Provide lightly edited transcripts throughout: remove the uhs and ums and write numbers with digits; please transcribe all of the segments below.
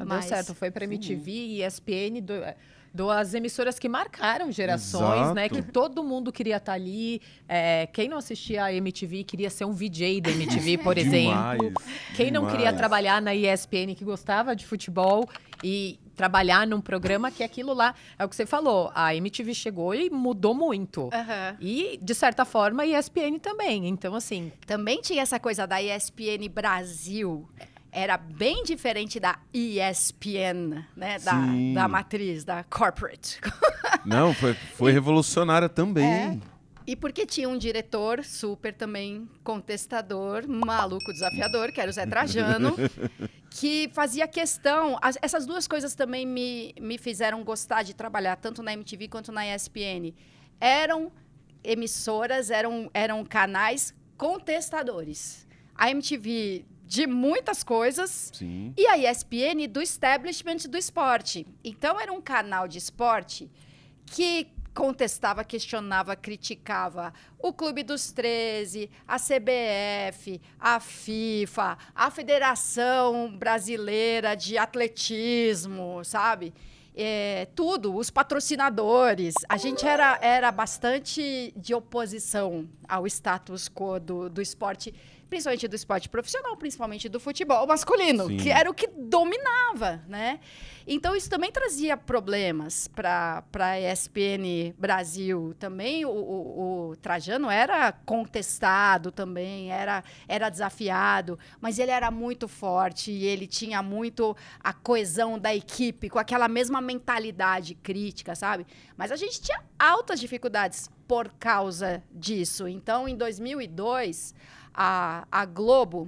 deu certo. Foi para MTV e ESPN, duas emissoras que marcaram gerações, né? Que todo mundo queria estar ali. Quem não assistia a MTV queria ser um VJ da MTV, por exemplo. Quem não queria trabalhar na ESPN, que gostava de futebol e trabalhar num programa que aquilo lá... É o que você falou, a MTV chegou e mudou muito. E, de certa forma, a ESPN também. Então, assim... Também tinha essa coisa da ESPN Brasil. Era bem diferente da ESPN, né? Da matriz, da corporate. Não, foi revolucionária também. E porque tinha um diretor super também contestador, maluco, desafiador, que era o Zé Trajano, que fazia questão... Essas duas coisas também me fizeram gostar de trabalhar, tanto na MTV quanto na ESPN. Eram emissoras, eram canais contestadores. A MTV de muitas coisas. Sim. E a ESPN do establishment do esporte. Então, era um canal de esporte que contestava, questionava, criticava o Clube dos 13, a CBF, a FIFA, a Federação Brasileira de Atletismo, sabe? Tudo, os patrocinadores. A gente era bastante de oposição ao status quo do esporte, principalmente do esporte profissional, principalmente do futebol masculino, que era o que dominava, né? Então, isso também trazia problemas para a ESPN Brasil. Também o Trajano era contestado também, era desafiado, mas ele era muito forte e ele tinha muito a coesão da equipe, com aquela mesma mentalidade crítica, sabe? Mas a gente tinha altas dificuldades por causa disso. Então, em 2002... A Globo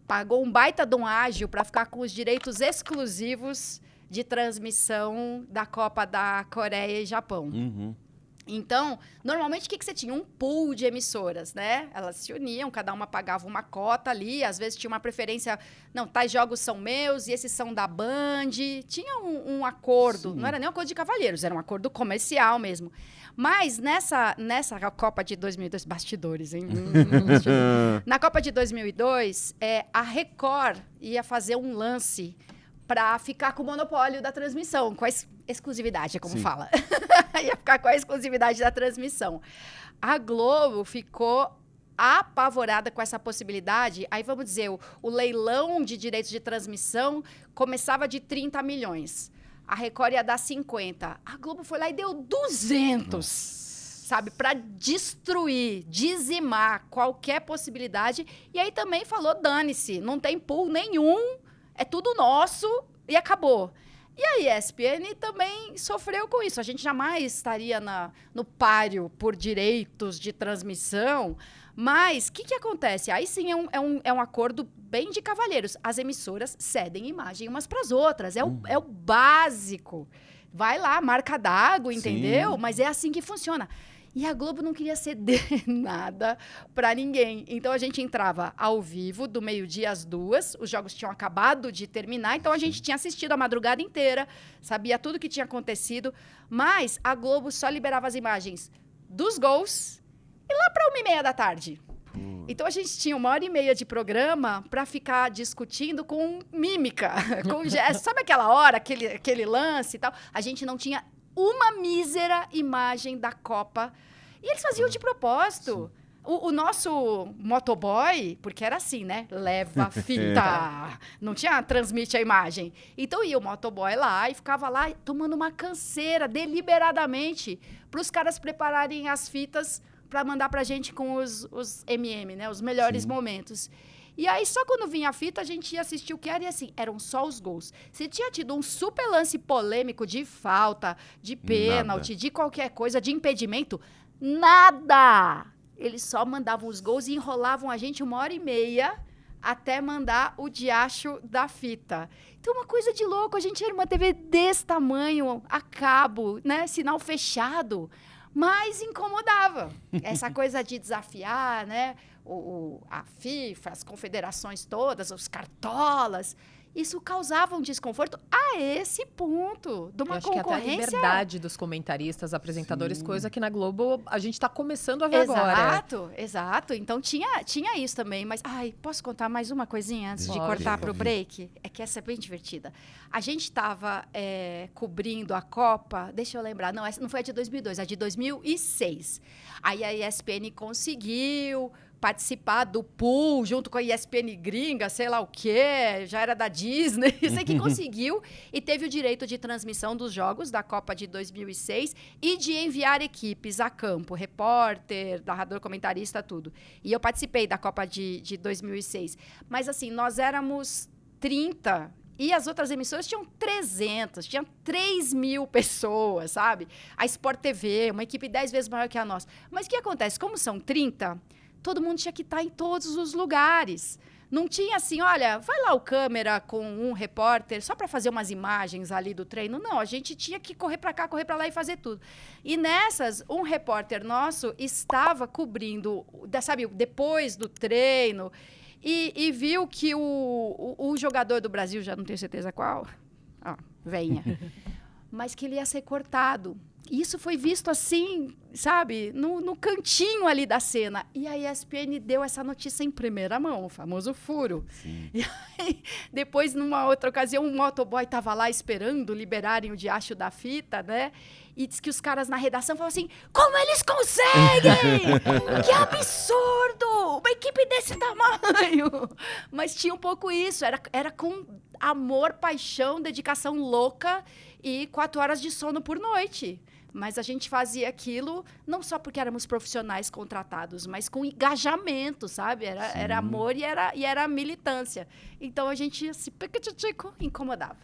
pagou um baita de um ágio para ficar com os direitos exclusivos de transmissão da Copa da Coreia e Japão. Uhum. Então, normalmente, o que você tinha? Um pool de emissoras, né? Elas se uniam, cada uma pagava uma cota ali, às vezes tinha uma preferência, não, tais jogos são meus e esses são da Band. Tinha um acordo, não era nem um acordo de cavalheiros, era um acordo comercial mesmo. Mas nessa Copa de 2002, bastidores, hein? Na Copa de 2002, a Record ia fazer um lance para ficar com o monopólio da transmissão, com a exclusividade, como fala. Ia ficar com a exclusividade da transmissão. A Globo ficou apavorada com essa possibilidade. Aí, vamos dizer, o leilão de direitos de transmissão começava de 30 milhões. A Record ia dar 50. A Globo foi lá e deu 200, sabe? Para destruir, dizimar qualquer possibilidade. E aí também falou, dane-se, não tem pool nenhum, é tudo nosso e acabou. E a ESPN também sofreu com isso. A gente jamais estaria no páreo por direitos de transmissão. Mas o que acontece? Aí sim é um acordo bem de cavalheiros. As emissoras cedem imagem umas para as outras. É o básico. Vai lá, marca d'água, entendeu? Mas é assim que funciona. E a Globo não queria ceder nada para ninguém. Então, a gente entrava ao vivo, do meio-dia às 2h. Os jogos tinham acabado de terminar. Então, a gente tinha assistido a madrugada inteira. Sabia tudo o que tinha acontecido. Mas a Globo só liberava as imagens dos gols e lá para 1h30 da tarde. Então, a gente tinha 1h30 de programa para ficar discutindo com mímica, com gesto. Sabe aquela hora, aquele lance e tal? A gente não tinha uma mísera imagem da Copa. E eles faziam de propósito. O nosso motoboy, porque era assim, né? Leva a fita. Não tinha transmite a imagem. Então ia o motoboy lá e ficava lá tomando uma canseira deliberadamente para os caras prepararem as fitas para mandar pra gente com os MM, né? Os melhores momentos. E aí, só quando vinha a fita, a gente ia assistir o que era, e assim, eram só os gols. Se tinha tido um super lance polêmico de falta, de pênalti, de qualquer coisa, de impedimento, nada! Eles só mandavam os gols e enrolavam a gente 1h30 até mandar o diacho da fita. Então, uma coisa de louco, a gente era uma TV desse tamanho, a cabo, né? Sinal fechado, mas incomodava. Essa coisa de desafiar, né? A FIFA, as confederações todas, os cartolas. Isso causava um desconforto a esse ponto, de uma acho que até a concorrência. liberdade dos comentaristas, apresentadores, coisa que na Globo a gente está começando a ver agora. Exato. Então tinha isso também. Mas, posso contar mais uma coisinha antes de cortar para o break? É que essa é bem divertida. A gente estava cobrindo a Copa, deixa eu lembrar, não, essa não foi a de 2002, a de 2006. Aí a ESPN conseguiu participar do pool junto com a ESPN gringa, sei lá o quê, já era da Disney, sei que conseguiu e teve o direito de transmissão dos jogos da Copa de 2006 e de enviar equipes a campo, repórter, narrador, comentarista, tudo. E eu participei da Copa de 2006. Mas assim, nós éramos 30 e as outras emissoras tinham 300, tinham 3.000 pessoas, sabe? A Sport TV, uma equipe 10 vezes maior que a nossa. Mas o que acontece? Como são 30... todo mundo tinha que estar em todos os lugares. Não tinha assim, olha, vai lá o câmera com um repórter só para fazer umas imagens ali do treino. Não, a gente tinha que correr para cá, correr para lá e fazer tudo. E nessas, um repórter nosso estava cobrindo, sabe, depois do treino e viu que o jogador do Brasil, já não tenho certeza qual, veinha, mas que ele ia ser cortado. E isso foi visto assim, sabe, no cantinho ali da cena. E a ESPN deu essa notícia em primeira mão, o famoso furo. Sim. E aí, depois, numa outra ocasião, um motoboy estava lá esperando liberarem o diacho da fita, né? E diz que os caras na redação falavam assim, como eles conseguem? Que absurdo! Uma equipe desse tamanho! Mas tinha um pouco isso, era com amor, paixão, dedicação louca e 4 horas de sono por noite. Mas a gente fazia aquilo não só porque éramos profissionais contratados, mas com engajamento, sabe? Era amor e era militância. Então a gente se incomodava.